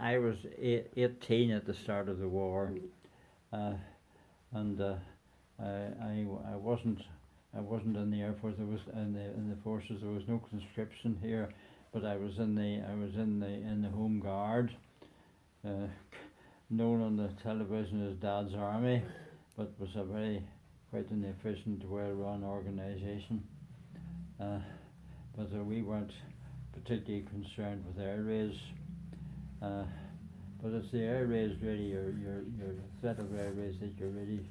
I was 18 at the start of the war, and I wasn't in the Air Force. There was in the forces. There was no conscription here, but I was in the Home Guard, known on the television as Dad's Army, but was a quite an efficient, well-run organisation. But we weren't particularly concerned with air raids. But it's the air raids really, your threat of air raids that you're really.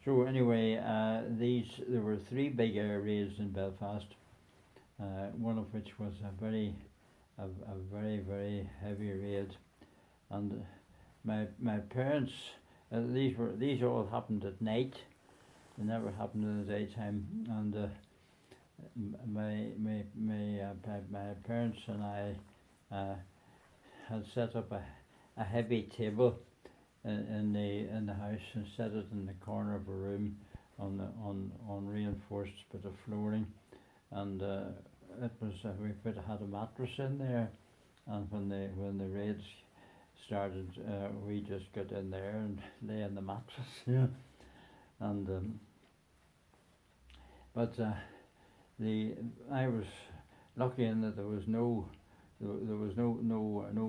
So anyway, there were 3 big air raids in Belfast. One of which was a very heavy raid, and my parents. These all happened at night. They never happened in the daytime, and my parents and I had set up a heavy table in the house and set it in the corner of a room on reinforced bit of flooring, and it was we had a mattress in there, and when the raids started, we just got in there and lay in the mattress. Yeah. And but I was lucky in that there was no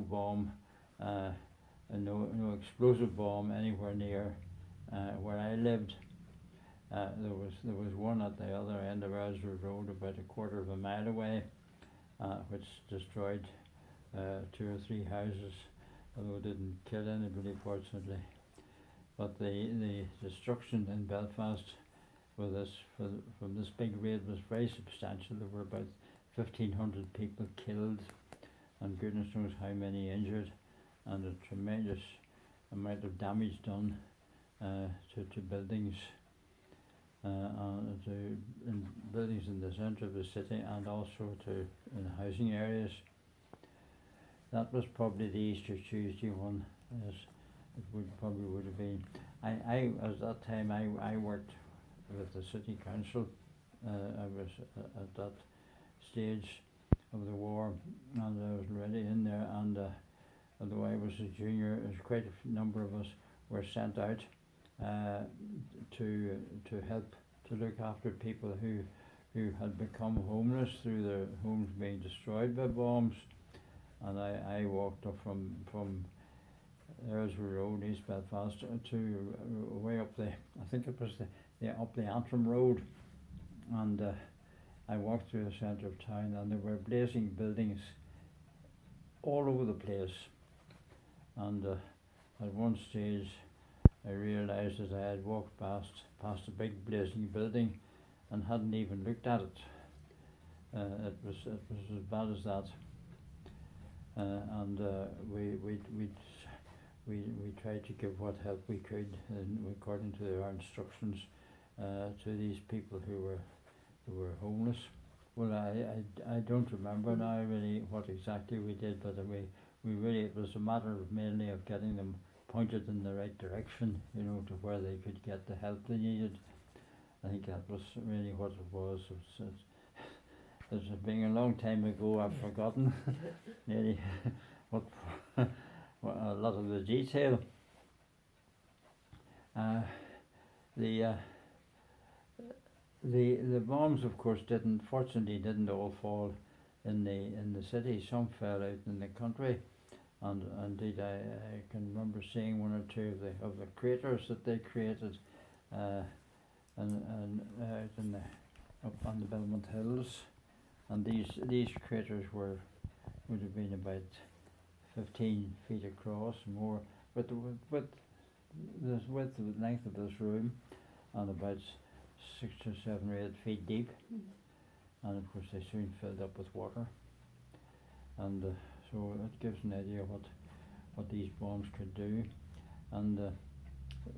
bomb, and no explosive bomb anywhere near where I lived. There was one at the other end of Aylesbury Road, about a quarter of a mile away, which destroyed 2 or 3 houses, although it didn't kill anybody, fortunately. But the destruction in Belfast from this big raid was very substantial. There were about 1,500 people killed, and goodness knows how many injured, and a tremendous amount of damage done to buildings, buildings in the centre of the city, and also in housing areas. That was probably the Easter Tuesday one, as it would have been. I at that time I worked with the city council. I was at that stage of the war, and I was already in there. And although I was a junior, quite a number of us were sent out to help to look after people who had become homeless through their homes being destroyed by bombs. And I walked up from Aylesbury Road, East Belfast, to way up I think it was up the Antrim Road, and I walked through the centre of town, and there were blazing buildings all over the place. And at one stage, I realised that I had walked past a big blazing building, and hadn't even looked at it. It was as bad as that. And we tried to give what help we could, according to our instructions, to these people who were homeless. Well, I don't remember now really what exactly we did, but we really, it was a matter of mainly of getting them pointed in the right direction, to where they could get the help they needed. I think that was really what it was. It's being a long time ago, I've forgotten nearly what a lot of the detail. The bombs, of course, fortunately didn't all fall in the city. Some fell out in the country, and indeed I can remember seeing 1 or 2 of the craters that they created, and out up on the Belmont Hills. And these craters would have been about 15 feet across, more, with the length of this room, and about 6 or 7 or 8 feet deep. And of course they soon filled up with water. And so it gives an idea what these bombs could do. And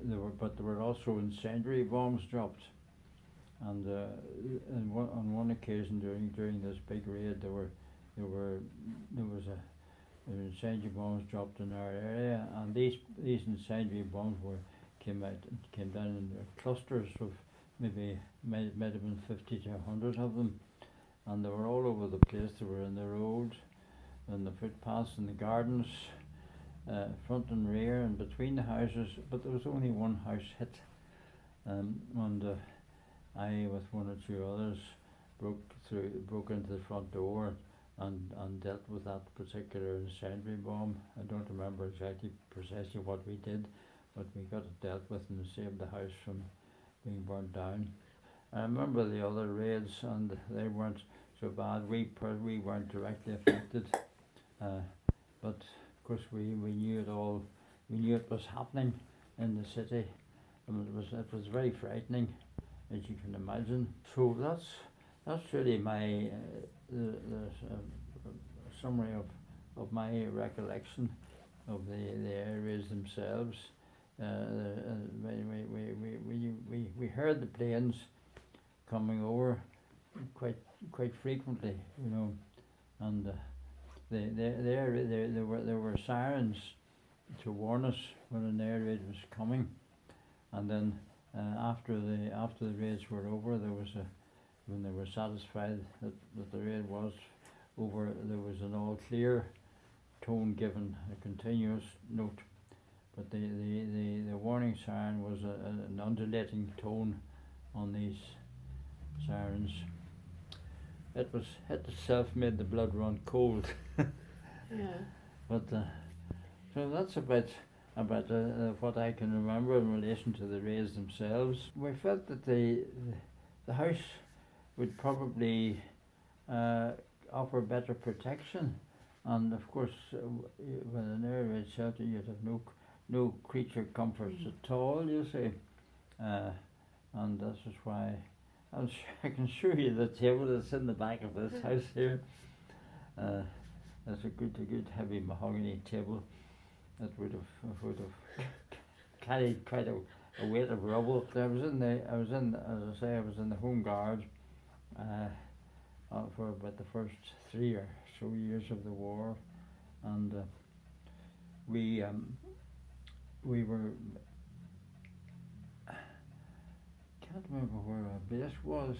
there were also incendiary bombs dropped. And on one occasion during this big raid, there was incendiary bombs dropped in our area, and these incendiary bombs came down in clusters of maybe might have been 50 to 100 of them, and they were all over the place. They were in the road, in the footpaths, in the gardens, front and rear and between the houses, but there was only one house hit, and I, with one or two others, broke into the front door and dealt with that particular incendiary bomb. I don't remember precisely what we did, but we got it dealt with and saved the house from being burnt down. I remember the other raids, and they weren't so bad. We weren't directly affected, but of course we knew it all. We knew it was happening in the city, and it was very frightening, as you can imagine. So that's really my the summary of my recollection of the areas themselves. We heard the planes coming over quite frequently, you know, and there were sirens to warn us when an air raid was coming, and then after the raids were over, when they were satisfied that the raid was over, there was an all clear tone given, a continuous note, but the warning siren was an undulating tone on these sirens. It itself made the blood run cold. Yeah. But so that's about what I can remember in relation to the raids themselves. We felt that the house would probably offer better protection, and of course with an air raid shelter you'd have no creature comforts at all, you see, and this is why I can show you the table that's in the back of this house here. It's a good heavy mahogany table that would have carried quite a weight of rubble. I was in the Home Guard for about the first 3 or so years of the war, and we were, can't remember where our base was,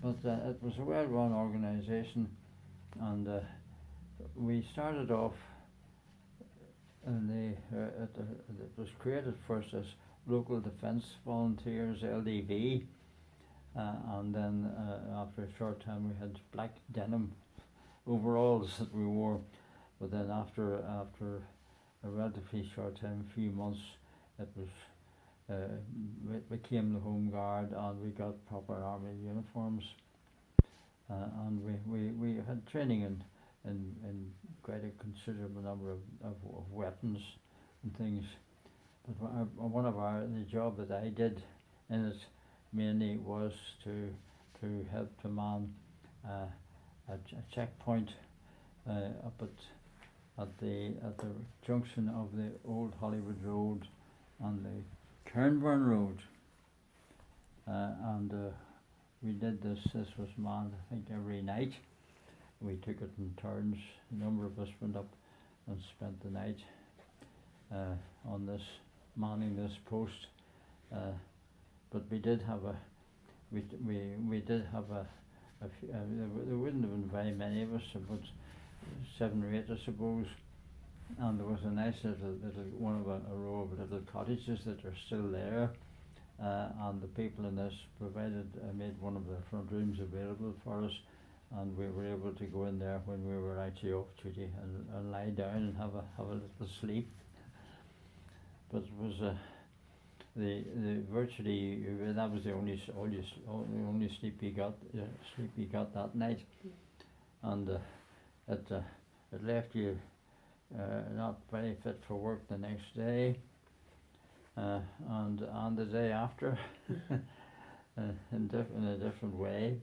but it was a well-run organisation, and we started off, and it was created first as Local Defence Volunteers, LDV, and then after a short time we had black denim overalls that we wore, but then after a relatively short time, a few months, it became the Home Guard, and we got proper army uniforms, and we had training in quite a considerable number of weapons and things. But the job that I did in it mainly was to help to man a checkpoint up at the junction of the old Hollywood Road and the Cairnburn Road, and we did this was manned, I think, every night. We took it in turns. A number of us went up and spent the night on this, manning this post, but we did have there wouldn't have been very many of us, about 7 or 8 I suppose, and there was a nice little one of a row of little cottages that are still there, and the people in this made one of the front rooms available for us, and we were able to go in there when we were actually off duty and lie down and have a little sleep. But it was the virtually that was the only sleep we got that night, and it left you not very fit for work the next day, and the day after in a different way.